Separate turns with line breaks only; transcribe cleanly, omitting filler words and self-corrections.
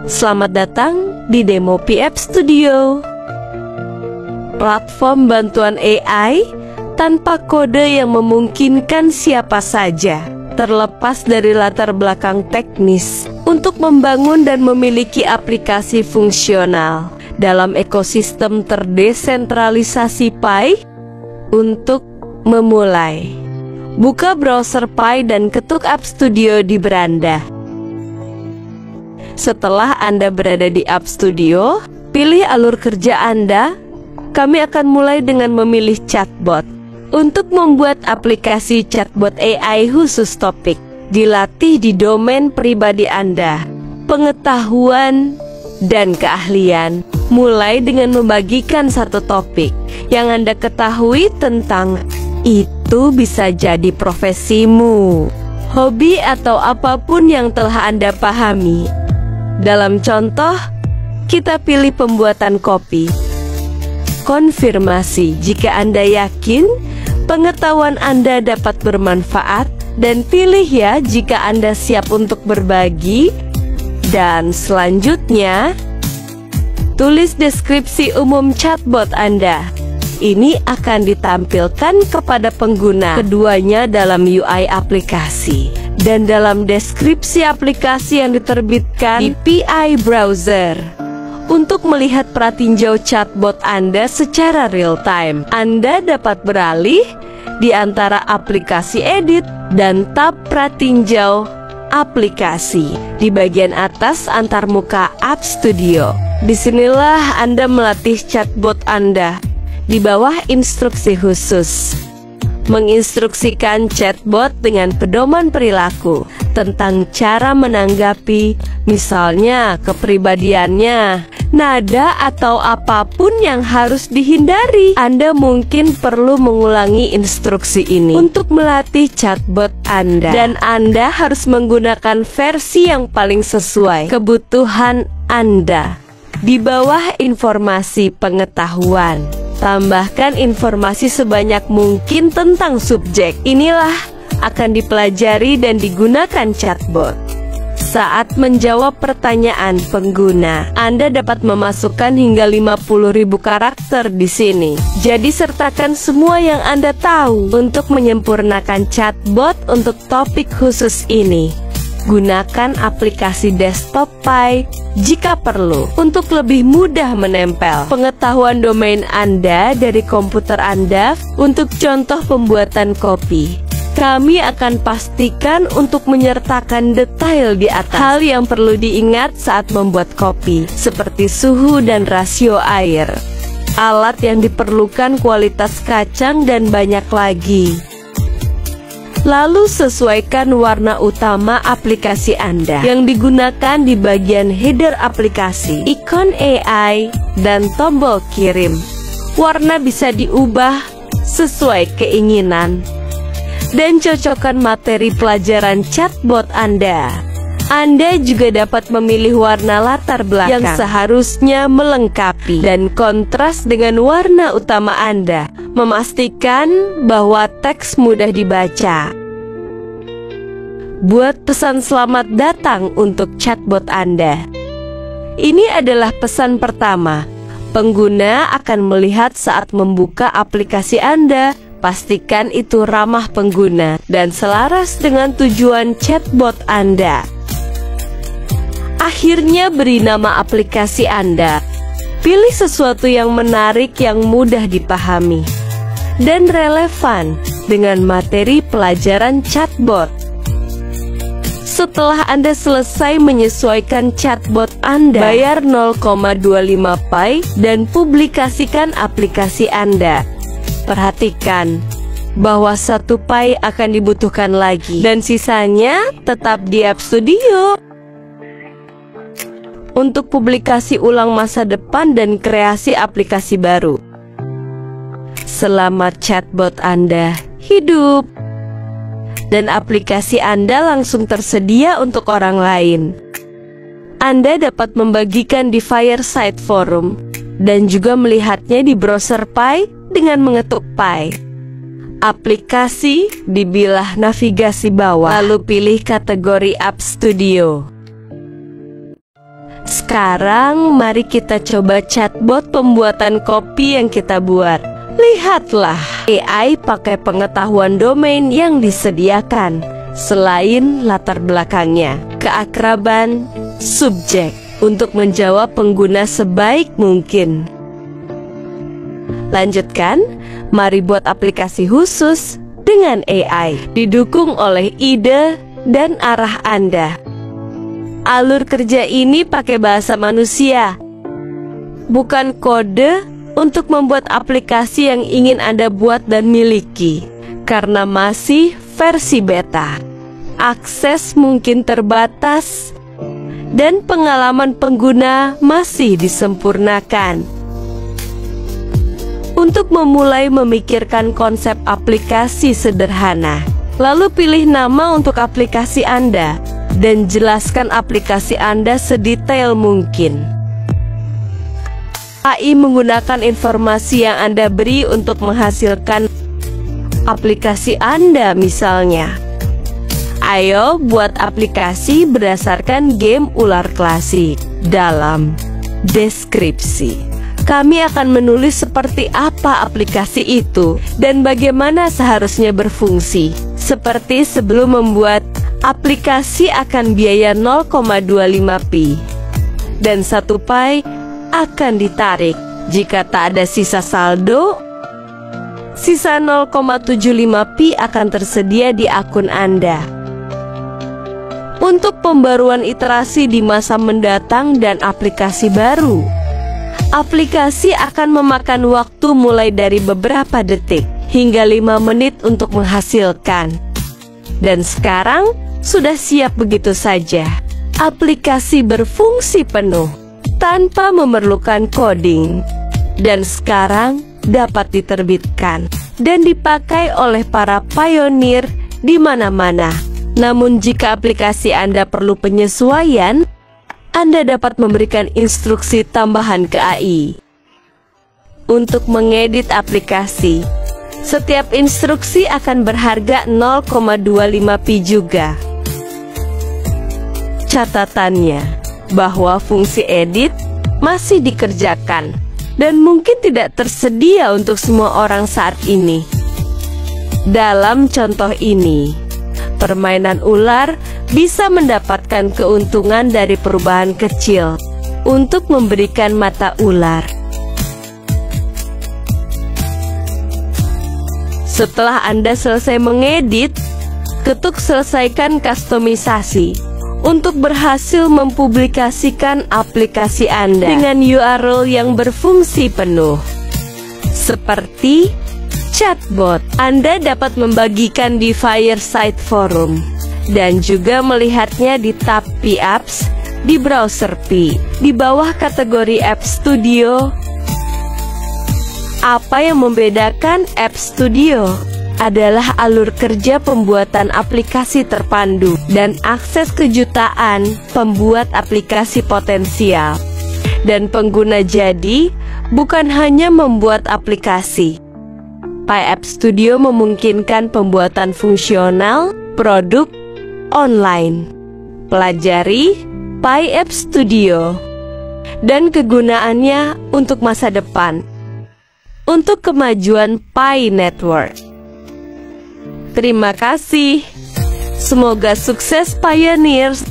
Selamat datang di Demo PF Studio, platform bantuan AI tanpa kode yang memungkinkan siapa saja, terlepas dari latar belakang teknis, untuk membangun dan memiliki aplikasi fungsional dalam ekosistem terdesentralisasi Pi. Untuk memulai, buka browser Pi dan ketuk App Studio di beranda. Setelah Anda berada di App Studio, pilih alur kerja Anda. Kami akan mulai dengan memilih chatbot. Untuk membuat aplikasi chatbot AI khusus topik, dilatih di domain pribadi Anda, pengetahuan, dan keahlian. Mulai dengan membagikan satu topik yang Anda ketahui tentang itu. Bisa jadi profesimu, hobi, atau apapun yang telah Anda pahami. Dalam contoh, kita pilih pembuatan kopi. Konfirmasi jika Anda yakin pengetahuan Anda dapat bermanfaat, dan pilih ya jika Anda siap untuk berbagi. Dan selanjutnya, tulis deskripsi umum chatbot Anda. Ini akan ditampilkan kepada pengguna keduanya dalam UI aplikasi dan dalam deskripsi aplikasi yang diterbitkan di PI browser. Untuk melihat pratinjau chatbot Anda secara real time, Anda dapat beralih di antara aplikasi edit dan tab pratinjau aplikasi di bagian atas antarmuka App Studio. Disinilah Anda melatih chatbot Anda di bawah instruksi khusus. Menginstruksikan chatbot dengan pedoman perilaku tentang cara menanggapi, misalnya kepribadiannya, nada, atau apapun yang harus dihindari. Anda mungkin perlu mengulangi instruksi ini untuk melatih chatbot Anda, dan Anda harus menggunakan versi yang paling sesuai kebutuhan Anda. Di bawah informasi pengetahuan, tambahkan informasi sebanyak mungkin tentang subjek. Inilah akan dipelajari dan digunakan chatbot. Saat menjawab pertanyaan pengguna, Anda dapat memasukkan hingga 50.000 karakter di sini. Jadi sertakan semua yang Anda tahu untuk menyempurnakan chatbot untuk topik khusus ini. Gunakan aplikasi desktop Pi jika perlu untuk lebih mudah menempel pengetahuan domain Anda dari komputer Anda. Untuk contoh pembuatan kopi, kami akan pastikan untuk menyertakan detail di atas. Hal yang perlu diingat saat membuat kopi, seperti suhu dan rasio air, alat yang diperlukan, kualitas kacang, dan banyak lagi. Lalu sesuaikan warna utama aplikasi Anda yang digunakan di bagian header aplikasi, ikon AI, dan tombol kirim. Warna bisa diubah sesuai keinginan. Dan cocokkan materi pelajaran chatbot Anda. Anda juga dapat memilih warna latar belakang yang seharusnya melengkapi dan kontras dengan warna utama Anda, memastikan bahwa teks mudah dibaca. Buat pesan selamat datang untuk chatbot Anda. Ini adalah pesan pertama. Pengguna akan melihat saat membuka aplikasi Anda. Pastikan itu ramah pengguna dan selaras dengan tujuan chatbot Anda. Akhirnya, beri nama aplikasi Anda. Pilih sesuatu yang menarik, yang mudah dipahami, dan relevan dengan materi pelajaran chatbot. Setelah Anda selesai menyesuaikan chatbot Anda, bayar 0,25 Pi dan publikasikan aplikasi Anda. Perhatikan bahwa 1 Pi akan dibutuhkan lagi, dan sisanya tetap di App Studio. Untuk publikasi ulang masa depan dan kreasi aplikasi baru. Selamat chatbot Anda hidup, dan aplikasi Anda langsung tersedia untuk orang lain. Anda dapat membagikan di Fireside Forum dan juga melihatnya di browser Pi dengan mengetuk Pi. Aplikasi di bilah navigasi bawah, lalu pilih kategori App Studio. Sekarang mari kita coba chatbot pembuatan kopi yang kita buat. Lihatlah, AI pakai pengetahuan domain yang disediakan. Selain latar belakangnya, keakraban, subjek, untuk menjawab pengguna sebaik mungkin. Lanjutkan, mari buat aplikasi khusus dengan AI, didukung oleh ide dan arah Anda. Alur kerja ini pakai bahasa manusia, bukan kode untuk membuat aplikasi yang ingin Anda buat dan miliki. Karena masih versi beta, akses mungkin terbatas dan pengalaman pengguna masih disempurnakan. Untuk memulai memikirkan konsep aplikasi sederhana, lalu pilih nama untuk aplikasi Anda dan jelaskan aplikasi Anda sedetail mungkin. AI menggunakan informasi yang Anda beri untuk menghasilkan aplikasi Anda. Misalnya, ayo buat aplikasi berdasarkan game ular klasik. Dalam deskripsi, kami akan menulis seperti apa aplikasi itu dan bagaimana seharusnya berfungsi. Seperti sebelum membuat aplikasi akan biaya 0,25 pi dan 1 pi akan ditarik. Jika tak ada sisa saldo, sisa 0,75 pi akan tersedia di akun Anda. Untuk pembaruan iterasi di masa mendatang dan aplikasi baru, aplikasi akan memakan waktu mulai dari beberapa detik hingga 5 menit untuk menghasilkan. Dan sekarang sudah siap begitu saja. Aplikasi berfungsi penuh tanpa memerlukan coding, dan sekarang dapat diterbitkan dan dipakai oleh para pionir di mana-mana. Namun jika aplikasi Anda perlu penyesuaian, Anda dapat memberikan instruksi tambahan ke AI untuk mengedit aplikasi. Setiap instruksi akan berharga 0,25 pi juga. Catatannya, bahwa fungsi edit masih dikerjakan dan mungkin tidak tersedia untuk semua orang saat ini. Dalam contoh ini, permainan ular bisa mendapatkan keuntungan dari perubahan kecil untuk memberikan mata ular. Setelah Anda selesai mengedit, ketuk selesaikan kustomisasi untuk berhasil mempublikasikan aplikasi Anda dengan URL yang berfungsi penuh. Seperti chatbot, Anda dapat membagikan di Fireside Forum dan juga melihatnya di tab Pi Apps di browser Pi di bawah kategori App Studio. Apa yang membedakan App Studio adalah alur kerja pembuatan aplikasi terpandu dan akses kejutaan pembuat aplikasi potensial dan pengguna. Jadi, bukan hanya membuat aplikasi. Pi App Studio memungkinkan pembuatan fungsional produk online. Pelajari Pi App Studio dan kegunaannya untuk masa depan, untuk kemajuan Pi Network. Terima kasih. Semoga sukses pioneers.